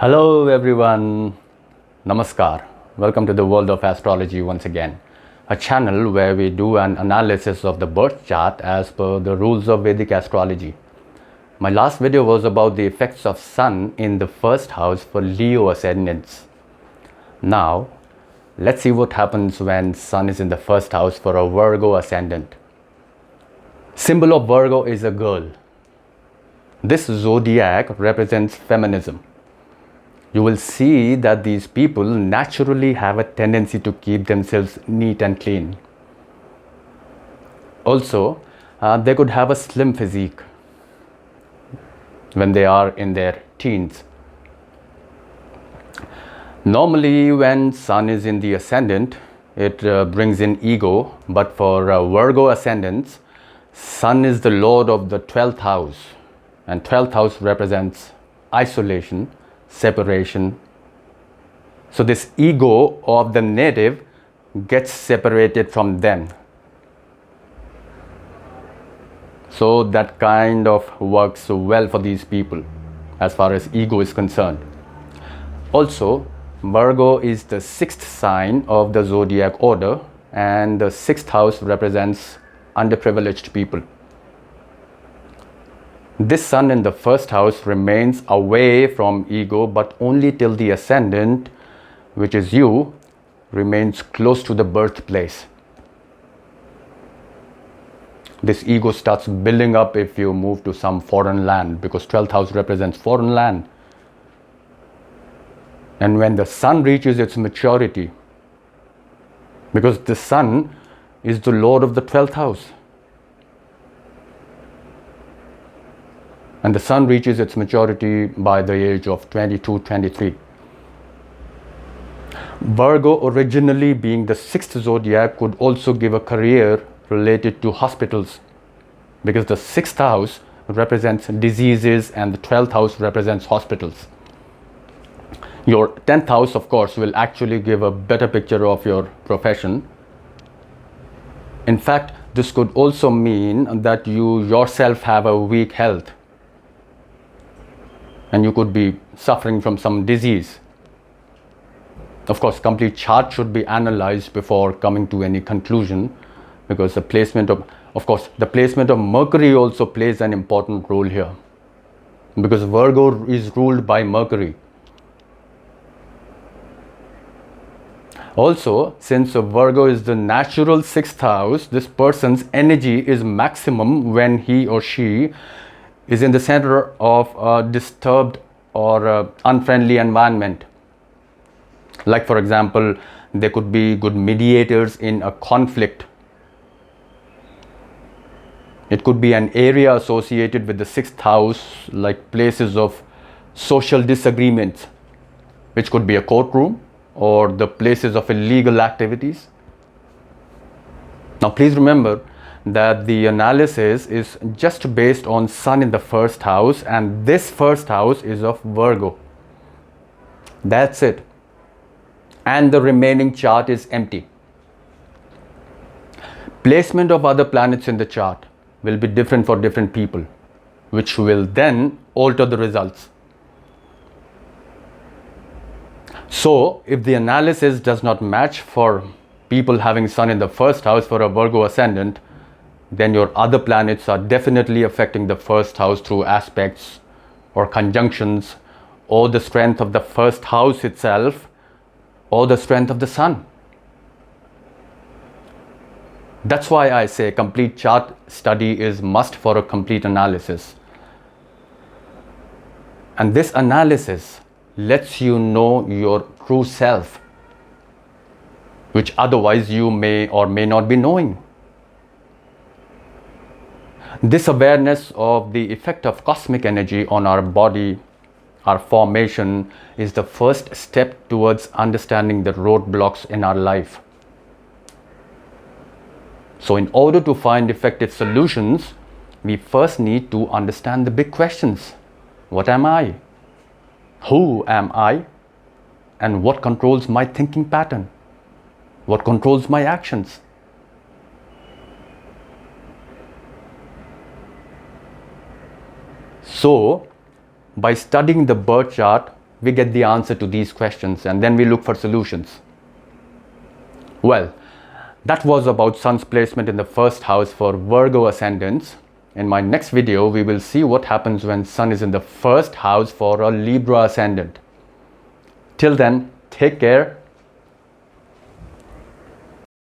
Hello everyone, Namaskar. Welcome to the world of astrology once again, a channel where we do an analysis of the birth chart as per the rules of Vedic astrology. My last video was about the effects of Sun in the first house for Leo ascendants. Now, let's see what happens when Sun is in the first house for a Virgo ascendant. Symbol of Virgo is a girl. This zodiac represents feminism. You will see that these people naturally have a tendency to keep themselves neat and clean. Also, they could have a slim physique when they are in their teens. Normally, when Sun is in the ascendant, it brings in ego, but for Virgo ascendants, Sun is the lord of the 12th house, and 12th house represents isolation, separation. So this ego of the native gets separated from them. So that kind of works well for these people as far as ego is concerned. Also, Virgo is the sixth sign of the zodiac order, and the sixth house represents underprivileged people. This Sun in the first house remains away from ego, but only till the ascendant, which is you, remains close to the birthplace. This ego starts building up if you move to some foreign land, because 12th house represents foreign land. And when the Sun reaches its maturity, because the Sun is the lord of the 12th house, and the Sun reaches its maturity by the age of 22, 23. Virgo, originally being the sixth zodiac, could also give a career related to hospitals, because the sixth house represents diseases and the 12th house represents hospitals. Your 10th house, of course, will actually give a better picture of your profession. In fact, this could also mean that you yourself have a weak health, and you could be suffering from some disease. Of course, complete chart should be analyzed before coming to any conclusion, because the placement of Mercury also plays an important role here, because Virgo is ruled by Mercury. Also, since Virgo is the natural sixth house, this person's energy is maximum when he or she is in the center of a disturbed or unfriendly environment. Like, for example, they could be good mediators in a conflict. It could be an area associated with the sixth house, like places of social disagreements, which could be a courtroom or the places of illegal activities. Now, please remember that the analysis is just based on Sun in the first house, and this first house is of Virgo. That's it. And the remaining chart is empty. Placement of other planets in the chart will be different for different people, which will then alter the results. So, if the analysis does not match for people having Sun in the first house for a Virgo ascendant, then your other planets are definitely affecting the first house through aspects or conjunctions, or the strength of the first house itself, or the strength of the Sun. That's why I say complete chart study is must for a complete analysis. And this analysis lets you know your true self, which otherwise you may or may not be knowing. This awareness of the effect of cosmic energy on our body, our formation, is the first step towards understanding the roadblocks in our life. So in order to find effective solutions, we first need to understand the big questions. What am I? Who am I? And what controls my thinking pattern? What controls my actions? So, by studying the birth chart, we get the answer to these questions, and then we look for solutions. Well, that was about Sun's placement in the first house for Virgo Ascendants. In my next video, we will see what happens when Sun is in the first house for a Libra Ascendant. Till then, take care.